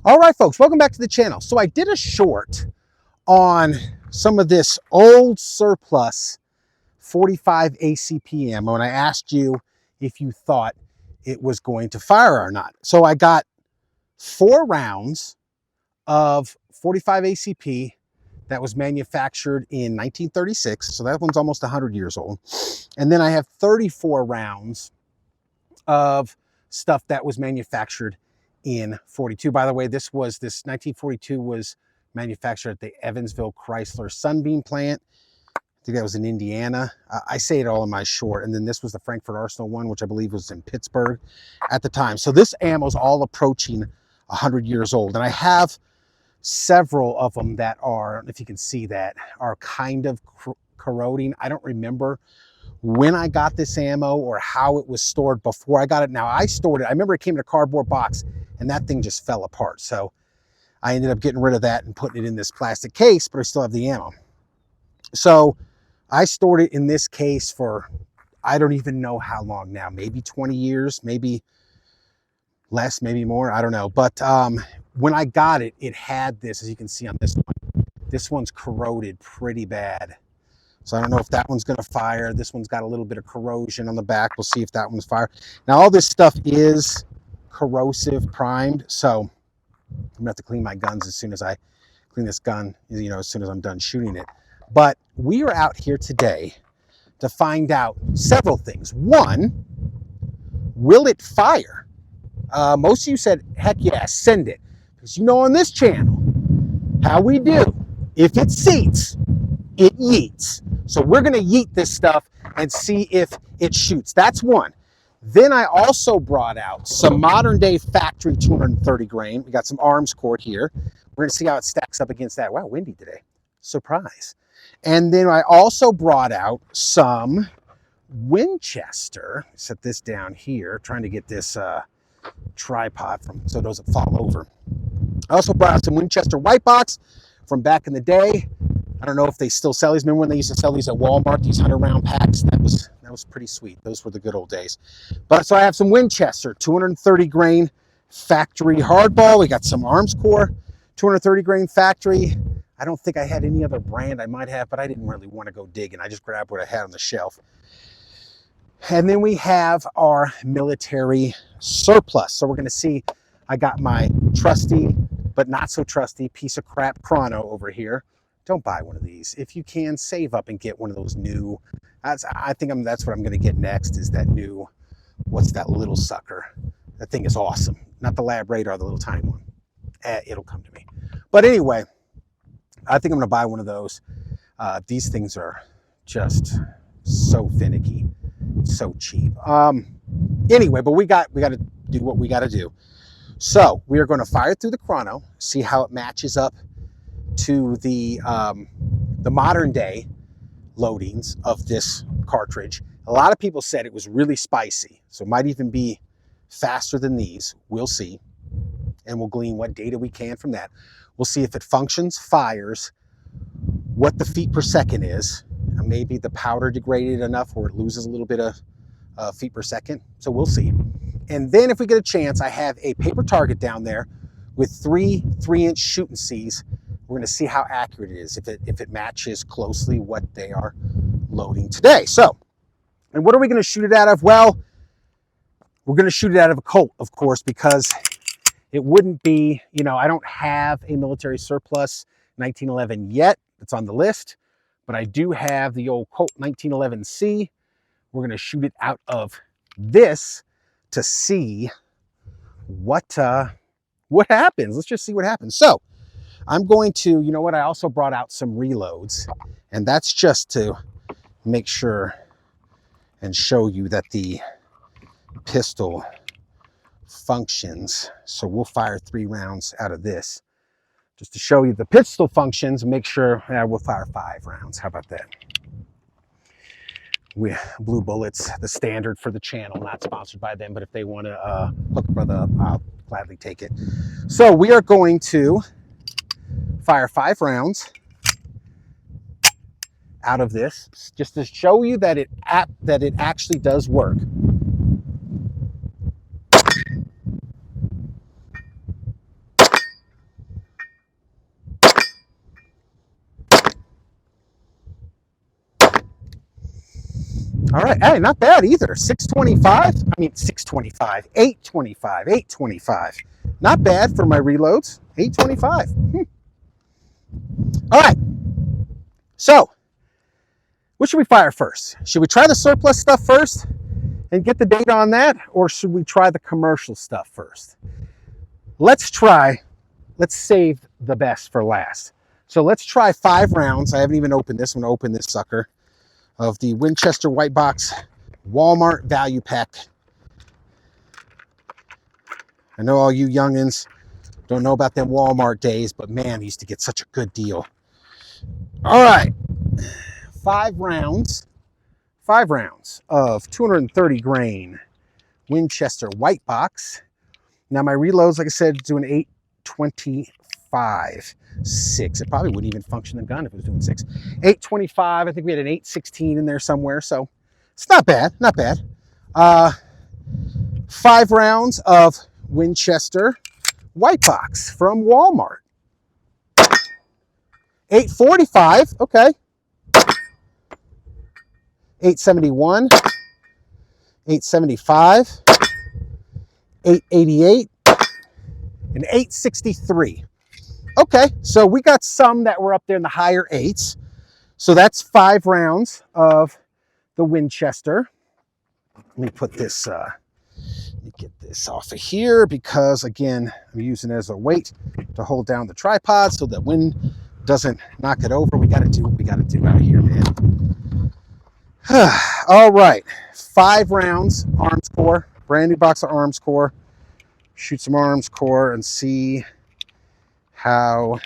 All right, folks, welcome back to the channel. So I did a short on some of this old surplus 45 ACP ammo, and I asked you if you thought it was going to fire or not. So I got 4 rounds of 45 ACP that was manufactured in 1936. So that one's almost 100 years old. And then I have 34 rounds of stuff that was manufactured in 42. By the way, this 1942 was manufactured at the Evansville Chrysler Sunbeam plant. I think that was in Indiana. I say it all in my short. And then this was the Frankfurt Arsenal one, which I believe was in Pittsburgh at the time. So this ammo is all approaching 100 years old. And I have several of them that are, I don't know if you can see that, are kind of corroding. I don't remember when I got this ammo or how it was stored before I got it. Now I stored it, I remember it came in a cardboard box and that thing just fell apart. So I ended up getting rid of that and putting it in this plastic case, but I still have the ammo. So I stored it in this case for, I don't even know how long now, maybe 20 years, maybe less, maybe more, I don't know. But when I got it, it had this, as you can see on this one. This one's corroded pretty bad. So I don't know if that one's gonna fire. This one's got a little bit of corrosion on the back. We'll see if that one's fire. Now all this stuff is corrosive primed, so I'm gonna have to clean my guns as soon as I clean this gun, you know, as soon as I'm done shooting it. But we are out here today to find out several things. One, will it fire? Most of you said, heck yeah, send it. Because you know on this channel, how we do, if it seats, it yeets. So we're gonna yeet this stuff and see if it shoots. That's one. Then I also brought out some modern day factory 230 grain. We got some arms cord here. We're gonna see how it stacks up against that. Wow, windy today, surprise. And then I also brought out some Winchester. Set this down here, trying to get this tripod so it doesn't fall over. I also brought out some Winchester white box from back in the day. I don't know if they still sell these. Remember when they used to sell these at Walmart, these 100-round packs? That was pretty sweet. Those were the good old days. But so I have some Winchester 230 grain factory hardball. We got some arms core 230 grain factory. I don't think I had any other brand. I might have, but I didn't really want to go digging. I just grabbed what I had on the shelf. And then we have our military surplus. So we're going to see, I got my trusty, but not so trusty piece of crap chrono over here. Don't buy one of these. If you can, save up and get one of those new. I think that's what I'm going to get next, is that new, what's that little sucker? That thing is awesome. Not the lab radar, the little tiny one. It'll come to me. But anyway, I think I'm going to buy one of those. These things are just so finicky, so cheap. Anyway, but we got to do what we got to do. So we are going to fire through the chrono, see how it matches up to the modern day loadings of this cartridge. A lot of people said it was really spicy, so it might even be faster than these. We'll see, and we'll glean what data we can from that. We'll see if it functions, fires, what the feet per second is, and maybe the powder degraded enough where it loses a little bit of feet per second. So we'll see. And then if we get a chance, I have a paper target down there with 3 3-inch shooting C's. We're going to see how accurate it is, if it matches closely what they are loading today. So, and what are we going to shoot it out of? Well, we're going to shoot it out of a Colt, of course, because it wouldn't be, you know, I don't have a military surplus 1911 yet. It's on the list, but I do have the old Colt 1911C. We're going to shoot it out of this to see what happens. Let's just see what happens. So I'm going to, you know what, I also brought out some reloads, and that's just to make sure and show you that the pistol functions. So we'll fire 3 rounds out of this just to show you the pistol functions and make sure. We'll fire 5 rounds. How about that? Blue Bullets, the standard for the channel, not sponsored by them, but if they want to hook a brother up, I'll gladly take it. So we are going to fire 5 rounds out of this just to show you that it actually does work. All right, hey, not bad either. 625, I mean 625, 825, 825. Not bad for my reloads, 825. All right, so what should we fire first? Should we try the surplus stuff first and get the data on that, or should we try the commercial stuff first? Let's save the best for last. So let's try 5 rounds. I haven't even opened this. I'm gonna open this sucker of the Winchester White Box Walmart Value Pack. I know all you youngins don't know about them Walmart days, but man, I used to get such a good deal. All right, 5 rounds of 230 grain Winchester White Box. Now my reloads, like I said, doing 825, 6. It probably wouldn't even function the gun if it was doing 6. 825, I think we had an 816 in there somewhere, so it's not bad, not bad. 5 rounds of Winchester White Box from Walmart. 845, okay. 871, 875, 888, and 863. Okay, so we got some that were up there in the higher 8s. So that's 5 rounds of the Winchester. Let me put this, let me get this off of here because, again, I'm using it as a weight to hold down the tripod so the wind doesn't knock it over. We got to do what we got to do out here, man. All right, 5 rounds, Arms Core, brand new box of Arms Core. Shoot some Arms Core and see how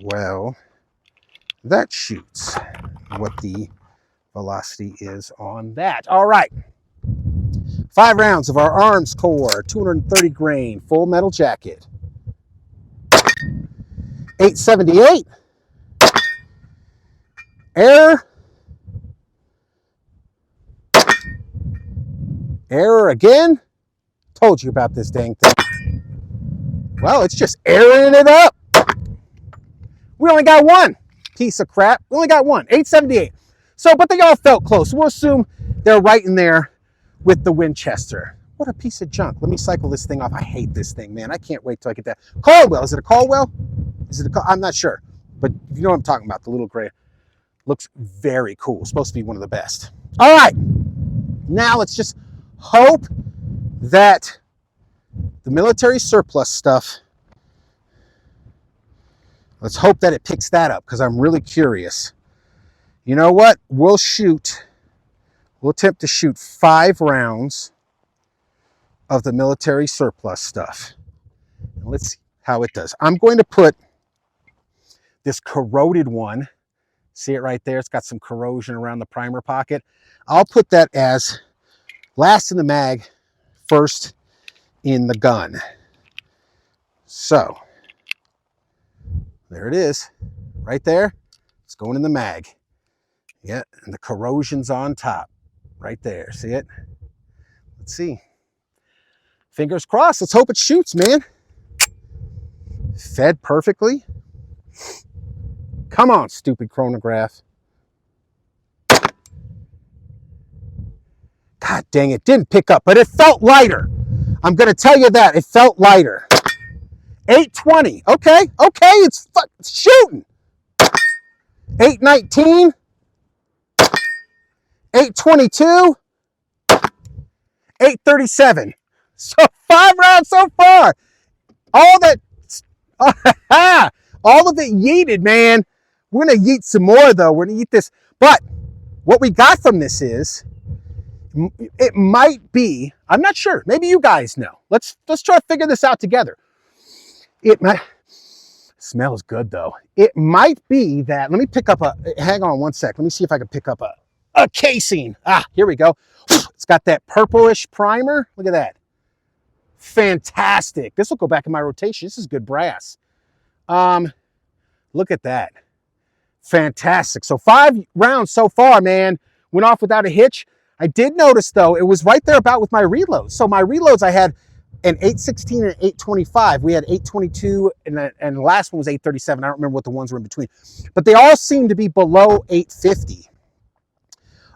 well that shoots, what the velocity is on that. All right, 5 rounds of our Arms Core, 230 grain, full metal jacket. 878, error. Error again. Told you about this dang thing. Well, it's just airing it up. We only got one piece of crap. We only got one. 878. So, but they all felt close. We'll assume they're right in there with the Winchester. What a piece of junk. Let me cycle this thing off. I hate this thing, man. I can't wait till I get that. Caldwell. Is it a Caldwell? Is it a I'm not sure. But you know what I'm talking about. The little gray. Looks very cool. It's supposed to be one of the best. All right. Now let's just hope that the military surplus stuff, let's hope that it picks that up because I'm really curious. You know what? We'll attempt to shoot 5 rounds of the military surplus stuff. And let's see how it does. I'm going to put this corroded one. See it right there? It's got some corrosion around the primer pocket. I'll put that as last in the mag, first in the gun. So, there it is, right there. It's going in the mag. Yeah, and the corrosion's on top, right there. See it? Let's see. Fingers crossed. Let's hope it shoots, man. Fed perfectly. Come on, stupid chronograph. God dang, it didn't pick up, but it felt lighter. I'm going to tell you that. It felt lighter. 820. Okay, it's shooting. 819. 822. 837. So 5 rounds so far. All that, all of it yeeted, man. We're going to yeet some more, though. We're going to yeet this. But what we got from this is, it might be, I'm not sure. Maybe you guys know. Let's try to figure this out together. It might, smells good though. It might be that, let me pick up hang on one sec. Let me see if I can pick up a casing. Here we go. It's got that purplish primer. Look at that. Fantastic. This will go back in my rotation. This is good brass. Look at that. Fantastic. So 5 rounds so far, man. Went off without a hitch. I did notice, though, it was right there about with my reloads. So my reloads, I had an 816 and an 825. We had 822, and the last one was 837. I don't remember what the ones were in between. But they all seem to be below 850.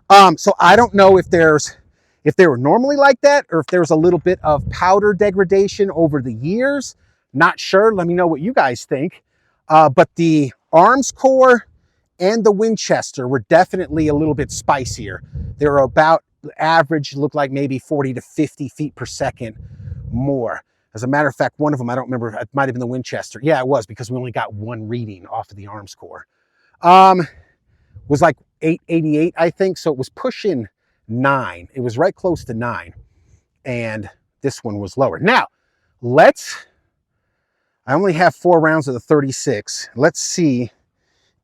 So I don't know if they were normally like that or if there was a little bit of powder degradation over the years. Not sure. Let me know what you guys think. But the arms core and the Winchester were definitely a little bit spicier. They were about average, looked like maybe 40 to 50 feet per second more. As a matter of fact, one of them, I don't remember, it might have been the Winchester. Yeah, it was, because we only got one reading off of the arms core. Was like 888, I think. So it was pushing 9. It was right close to 9. And this one was lower. Now, I only have 4 rounds of the 36. Let's see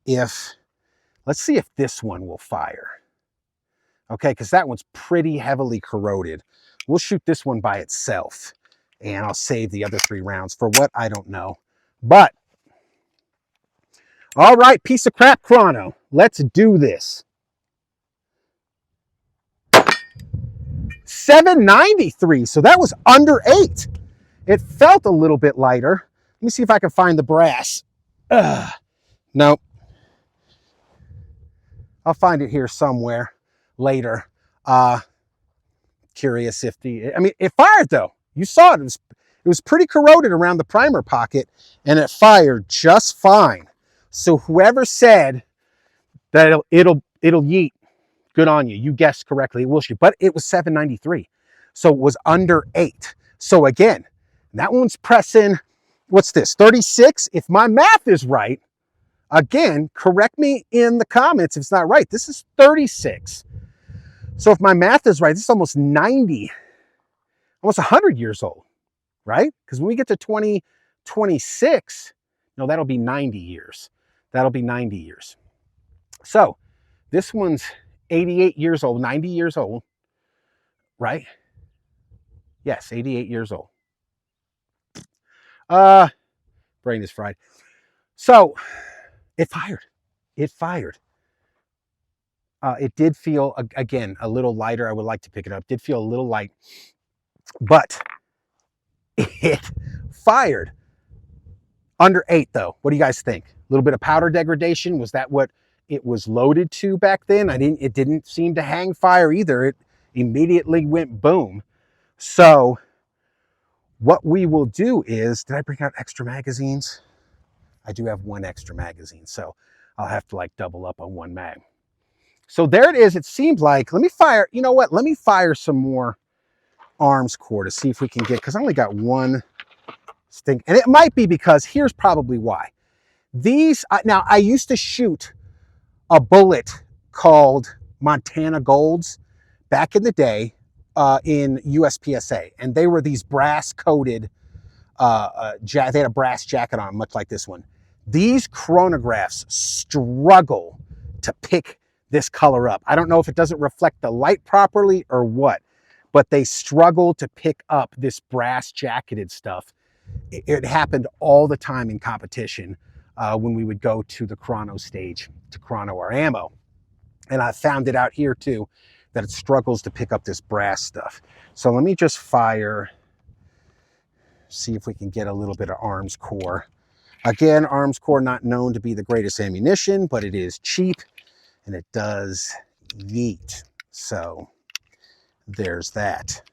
if this one will fire. Okay, because that one's pretty heavily corroded. We'll shoot this one by itself, and I'll save the other 3 rounds for what I don't know. But, all right, piece of crap chrono. Let's do this. 793, so that was under 8. It felt a little bit lighter. Let me see if I can find the brass. Nope. I'll find it here somewhere later. Curious if it fired though. You saw it. It was pretty corroded around the primer pocket, and it fired just fine. So whoever said that it'll yeet, good on you. You guessed correctly. It will shoot, but it was 793, so it was under 8. So again, that one's pressing. What's this? 36. If my math is right. Again, correct me in the comments if it's not right. This is 36. So if my math is right, this is almost 90, almost 100 years old, right? Because when we get to 2026, no, that'll be 90 years. That'll be 90 years. So this one's 88 years old, 90 years old, right? Yes, 88 years old. Brain is fried. So it fired. It fired. It did feel, again, a little lighter. I would like to pick it up. Did feel a little light, but it fired. Under 8, though. What do you guys think? A little bit of powder degradation. Was that what it was loaded to back then? It didn't seem to hang fire either. It immediately went boom. So what we will do is, did I bring out extra magazines? I do have 1 extra magazine, so I'll have to like double up on 1 mag. So there it is. It seems like, let me fire, you know what? Let me fire some more arms core to see if we can get, because I only got 1 stink. And it might be because, here's probably why. These, now I used to shoot a bullet called Montana Golds back in the day in USPSA. And they were these brass coated, they had a brass jacket on, much like this one. These chronographs struggle to pick this color up. I don't know if it doesn't reflect the light properly or what, but they struggle to pick up this brass jacketed stuff. It happened all the time in competition when we would go to the chrono stage to chrono our ammo. And I found it out here too, that it struggles to pick up this brass stuff. So let me just fire, see if we can get a little bit of arms core. Again, arms core not known to be the greatest ammunition, but it is cheap and it does yeet. So there's that.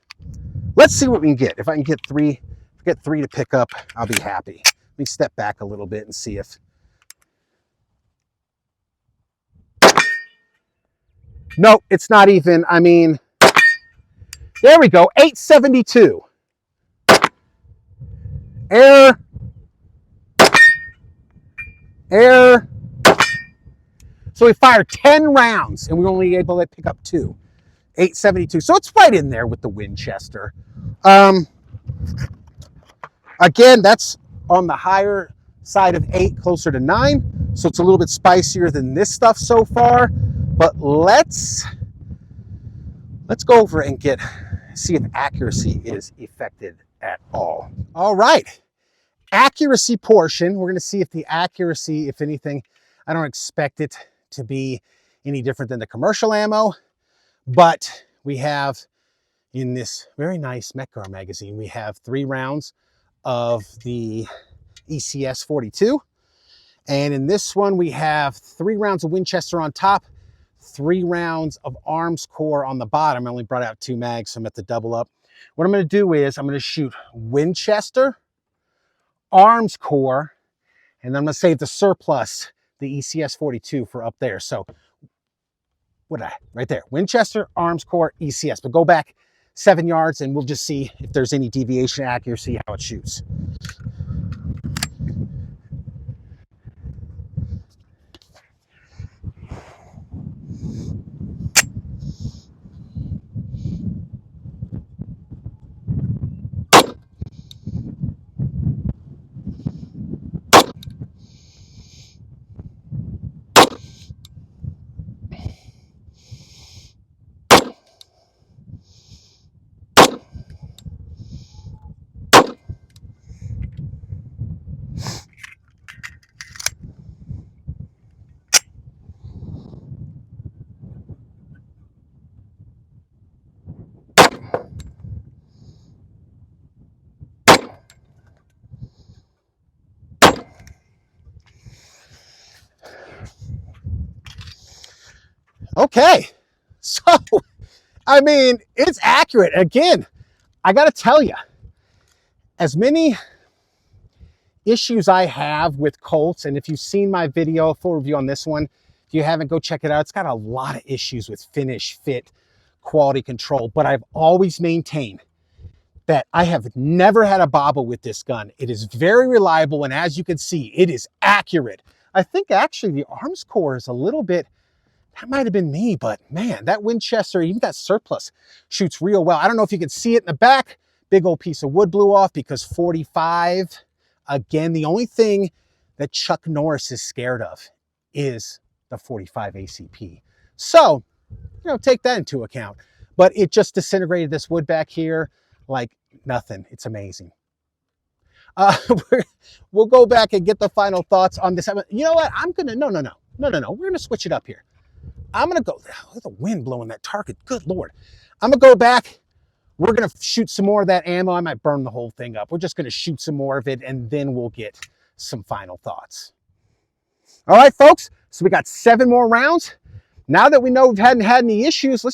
Let's see what we can get. If I can get 3 to pick up, I'll be happy. Let me step back a little bit and see if... Nope, it's not even, I mean, there we go, 872. Error. Error. So we fired 10 rounds and we were only able to pick up 2. 872. So it's right in there with the Winchester. Again, that's on the higher side of 8, closer to 9. So it's a little bit spicier than this stuff so far. But let's go over and see if accuracy is affected at all. All right. Accuracy portion. We're going to see if the accuracy, if anything, I don't expect it to be any different than the commercial ammo. But we have, in this very nice Metcar magazine, we have 3 rounds of the ECS 42. And in this one, we have 3 rounds of Winchester on top, 3 rounds of arms core on the bottom. I only brought out 2 mags, so I'm at the double up. What I'm going to do is I'm going to shoot Winchester, arms core, and then I'm going to save the surplus, the ECS 42 for up there. So right there, Winchester, arms core, ECS. But go back 7 yards and we'll just see if there's any deviation, accuracy, how it shoots. Okay, so, I mean, it's accurate. Again, I got to tell you, as many issues I have with Colts, and if you've seen my video, full review on this one, if you haven't, go check it out. It's got a lot of issues with finish, fit, quality control, but I've always maintained that I have never had a bobble with this gun. It is very reliable, and as you can see, it is accurate. I think actually the arms core is a little bit, that might have been me, but man, that Winchester, even that surplus, shoots real well. I don't know if you can see it in the back. Big old piece of wood blew off because 45, again, the only thing that Chuck Norris is scared of is the 45 ACP. So, you know, take that into account. But it just disintegrated this wood back here like nothing. It's amazing. We'll go back and get the final thoughts on this. You know what? I'm gonna, no. We're gonna switch it up here. I'm gonna go, look at the wind blowing that target, good Lord. I'm gonna go back. We're gonna shoot some more of that ammo. I might burn the whole thing up. We're just gonna shoot some more of it and then we'll get some final thoughts. All right, folks, so we got 7 more rounds. Now that we know we hadn't had any issues, I'm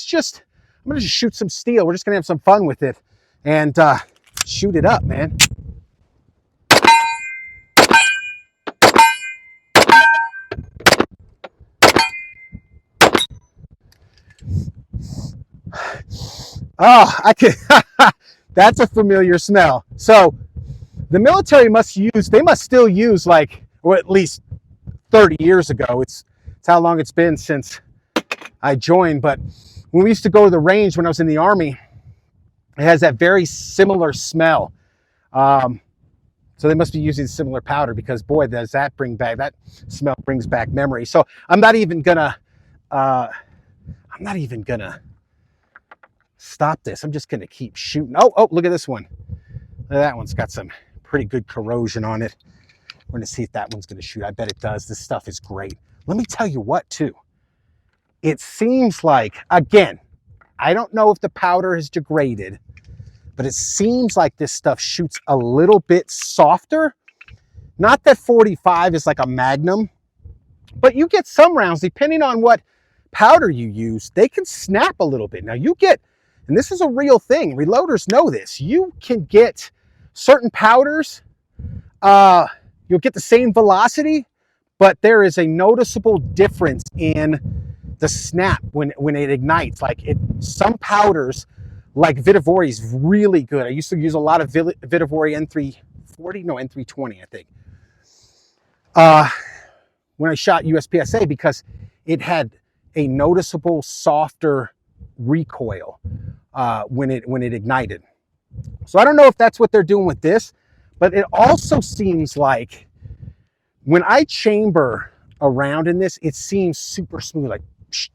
gonna just shoot some steel. We're just gonna have some fun with it and shoot it up, man. Oh, I can. That's a familiar smell. So the military they must still use, like, or at least 30 years ago. It's how long it's been since I joined. But when we used to go to the range when I was in the Army, it has that very similar smell. So they must be using similar powder because, boy, does that that smell brings back memory. So I'm not even gonna stop this. I'm just gonna keep shooting. Oh, look at this one. That one's got some pretty good corrosion on it. We're gonna see if that one's gonna shoot. I bet it does. This stuff is great. Let me tell you what, too. It seems like, again, I don't know if the powder has degraded, but it seems like this stuff shoots a little bit softer. Not that 45 is like a Magnum, but you get some rounds, depending on what powder you use, they can snap a little bit. Now you get, and this is a real thing, reloaders know this, you can get certain powders, you'll get the same velocity, but there is a noticeable difference in the snap when it ignites. Like some powders, like Vitavori is really good. I used to use a lot of Vitavori N320, I think. When I shot USPSA, because it had a noticeable softer recoil when it ignited. So I don't know if that's what they're doing with this, but it also seems like when I chamber around in this, it seems super smooth, like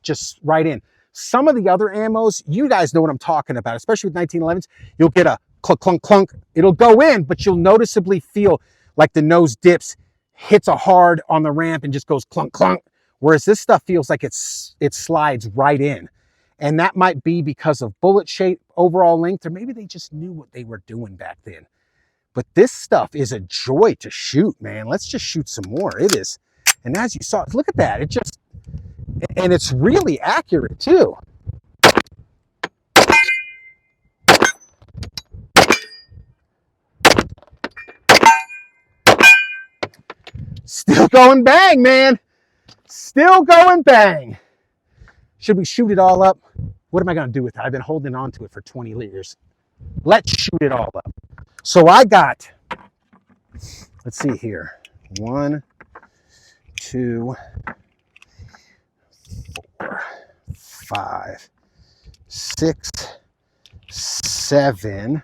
just right in. Some of the other ammos, you guys know what I'm talking about, especially with 1911s, you'll get a clunk, clunk, clunk. It'll go in, but you'll noticeably feel like the nose dips, hits a hard on the ramp and just goes clunk, clunk. Whereas this stuff feels like it slides right in. And that might be because of bullet shape, overall length, or maybe they just knew what they were doing back then. But this stuff is a joy to shoot, man. Let's just shoot some more. It is. And as you saw, look at that. And it's really accurate too. Still going bang, man. Still going bang. Should we shoot it all up? What am I going to do with it? I've been holding on to it for 20 years. Let's shoot it all up. So I got, let's see here. 1, 2, 4, 5, 6, 7.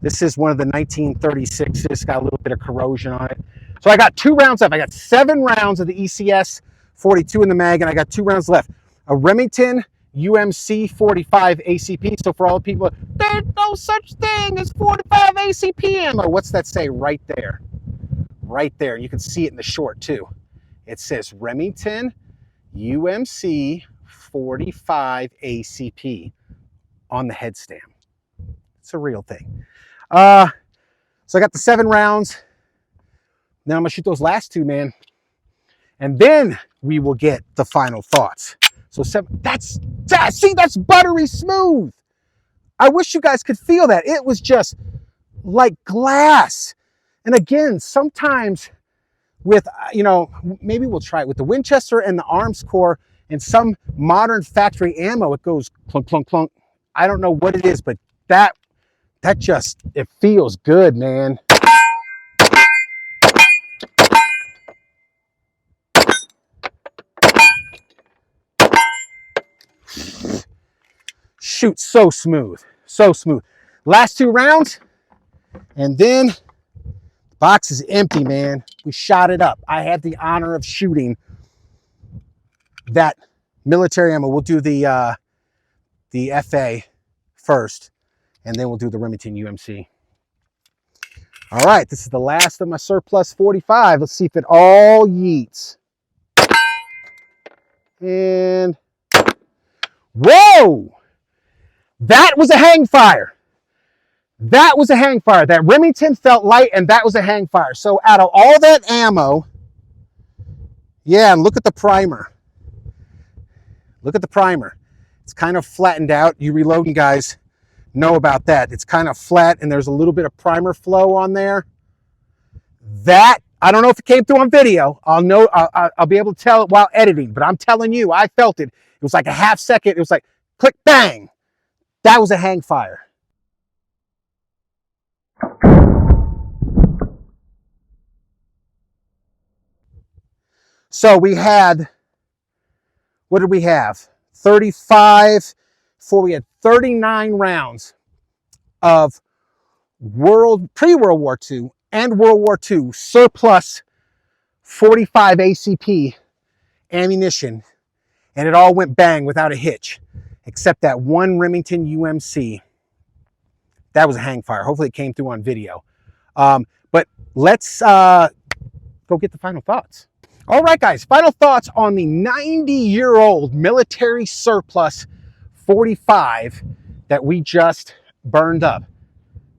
This is one of the 1936s. Got a little bit of corrosion on it. So I got 2 rounds left. I got 7 rounds of the ECS 42 in the mag, and I got 2 rounds left. A Remington UMC 45 ACP. So for all the people, there's no such thing as 45 ACP ammo. What's that say right there? Right there. You can see it in the short too. It says Remington UMC 45 ACP on the head stamp. It's a real thing. So I got the 7 rounds. Now I'm gonna shoot those last 2, man. And then we will get the final thoughts. So 7, see, that's buttery smooth. I wish you guys could feel that. It was just like glass. And again, sometimes with, you know, maybe we'll try it with the Winchester and the Arms Corps and some modern factory ammo, it goes clunk, clunk, clunk. I don't know what it is, but that just, it feels good, man. Shoot so smooth, so smooth. Last 2 rounds, and then the box is empty, man. We shot it up. I had the honor of shooting that military ammo. We'll do the FA first, and then we'll do the Remington UMC. All right, this is the last of my surplus 45. Let's see if it all yeets. And whoa! That was a hang fire. That was a hang fire. That Remington felt light, and that was a hang fire. So out of all that ammo, yeah, and look at the primer. Look at the primer. It's kind of flattened out. You reloading guys know about that. It's kind of flat, and there's a little bit of primer flow on there. That, I don't know if it came through on video. I'll be able to tell it while editing, but I'm telling you, I felt it. It was like a half second. It was like click, bang. That was a hang fire. So we had, what did we have? 35, we had 39 rounds of pre-World War II and World War II surplus 45 ACP ammunition, and it all went bang without a hitch, except that one Remington UMC. That was a hang fire. Hopefully it came through on video. But let's go get the final thoughts. All right, guys, final thoughts on the 90-year-old military surplus 45 that we just burned up.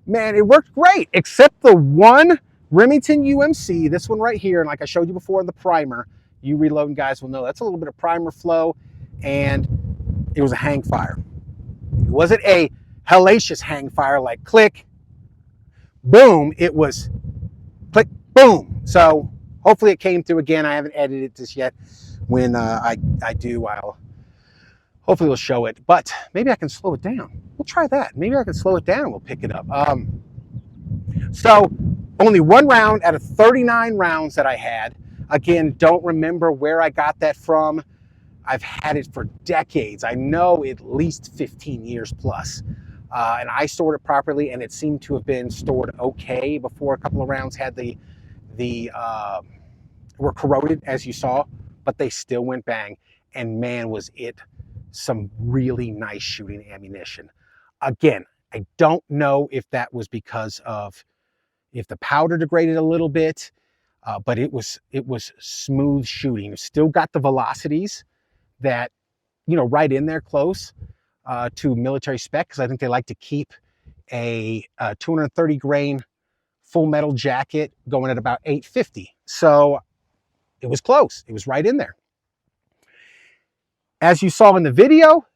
Man, it worked great, except the one Remington UMC, this one right here, and like I showed you before in the primer, you reloading guys will know that's a little bit of primer flow, and it was a hang fire. It wasn't a hellacious hang fire like click, boom. It was click, boom. So hopefully it came through again. I haven't edited this yet. When I do, hopefully we'll show it, but maybe I can slow it down. We'll try that. Maybe I can slow it down and we'll pick it up. So only 1 round out of 39 rounds that I had. Again, don't remember where I got that from. I've had it for decades. I know at least 15 years plus. And I stored it properly, and it seemed to have been stored okay before a couple of rounds had were corroded, as you saw, but they still went bang. And man, was it some really nice shooting ammunition. Again, I don't know if that was because of if the powder degraded a little bit, but it was smooth shooting. It still got the velocities that, you know, right in there close to military spec, because I think they like to keep a 230 grain full metal jacket going at about 850. So it was close. It was right in there. As you saw in the video,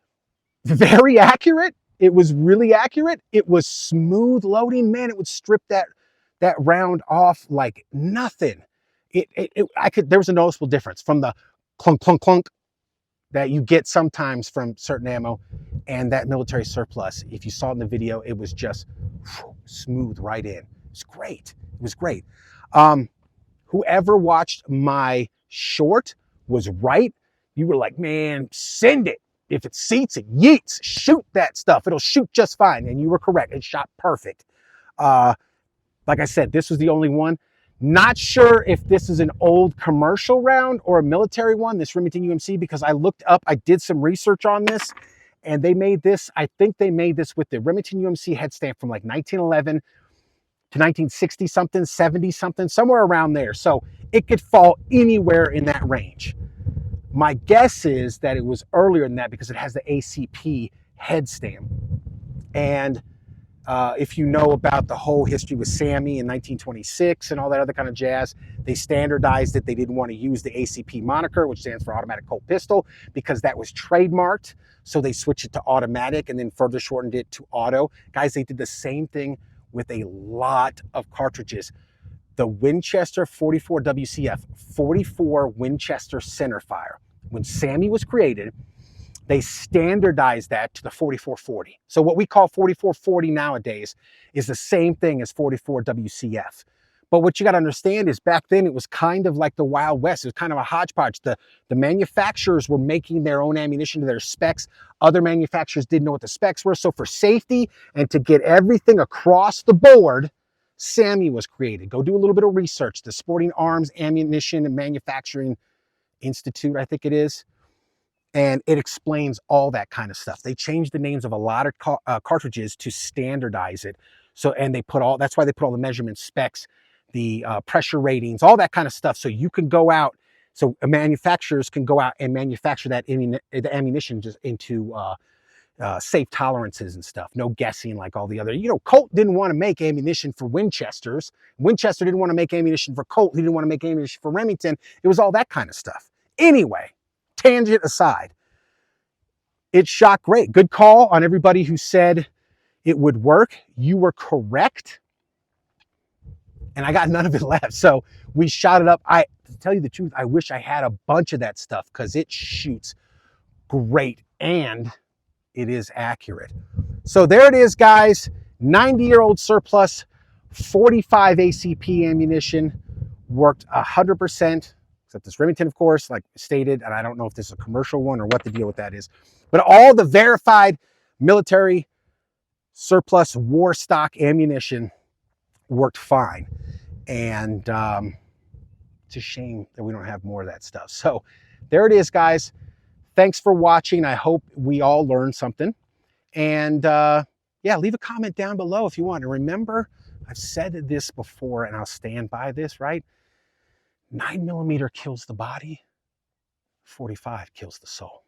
very accurate. It was really accurate. It was smooth loading. Man, it would strip that round off like nothing. There was a noticeable difference from the clunk, clunk, clunk that you get sometimes from certain ammo and that military surplus. If you saw it in the video, it was just smooth right in. It was great. It was great. Whoever watched my short was right. You were like, man, send it. If it seats, it yeets. Shoot that stuff. It'll shoot just fine. And you were correct. It shot perfect. Like I said, this was the only one. Not sure if this is an old commercial round or a military one, this Remington UMC, because I looked up, I did some research on this, and they made this, I think they made this with the Remington UMC head stamp from like 1911 to 1960 something, 70 something, somewhere around there. So it could fall anywhere in that range. My guess is that it was earlier than that because it has the ACP head stamp. And if you know about the whole history with Sammy in 1926 and all that other kind of jazz, they standardized it. They didn't want to use the ACP moniker, which stands for Automatic Colt Pistol, because that was trademarked. So they switched it to automatic and then further shortened it to auto. Guys, they did the same thing with a lot of cartridges. The Winchester 44 WCF, 44 Winchester centerfire. When Sammy was created, they standardized that to the 4440. So what we call 4440 nowadays is the same thing as 44 WCF. But what you got to understand is back then it was kind of like the Wild West. It was kind of a hodgepodge. The manufacturers were making their own ammunition to their specs. Other manufacturers didn't know what the specs were. So for safety and to get everything across the board, Sammy was created. Go do a little bit of research. The Sporting Arms Ammunition and Manufacturing Institute, I think it is. And it explains all that kind of stuff. They changed the names of a lot of cartridges to standardize it. So, and they put all, that's why they put all the measurement specs, the pressure ratings, all that kind of stuff. So you can go out, so manufacturers can go out and manufacture that the ammunition just into safe tolerances and stuff. No guessing like all the other, you know, Colt didn't want to make ammunition for Winchesters. Winchester didn't want to make ammunition for Colt. He didn't want to make ammunition for Remington. It was all that kind of stuff. Anyway, tangent aside, it shot great. Good call on everybody who said it would work. You were correct. And I got none of it left. So we shot it up. To tell you the truth, I wish I had a bunch of that stuff because it shoots great and it is accurate. So there it is, guys. 90-year-old surplus, 45 ACP ammunition, worked 100%. Except this Remington, of course, like stated, and I don't know if this is a commercial one or what the deal with that is, but all the verified military surplus war stock ammunition worked fine. And it's a shame that we don't have more of that stuff. So there it is, guys. Thanks for watching. I hope we all learned something. And yeah, leave a comment down below if you want. And remember, I've said this before and I'll stand by this, right? 9mm kills the body, 45 kills the soul.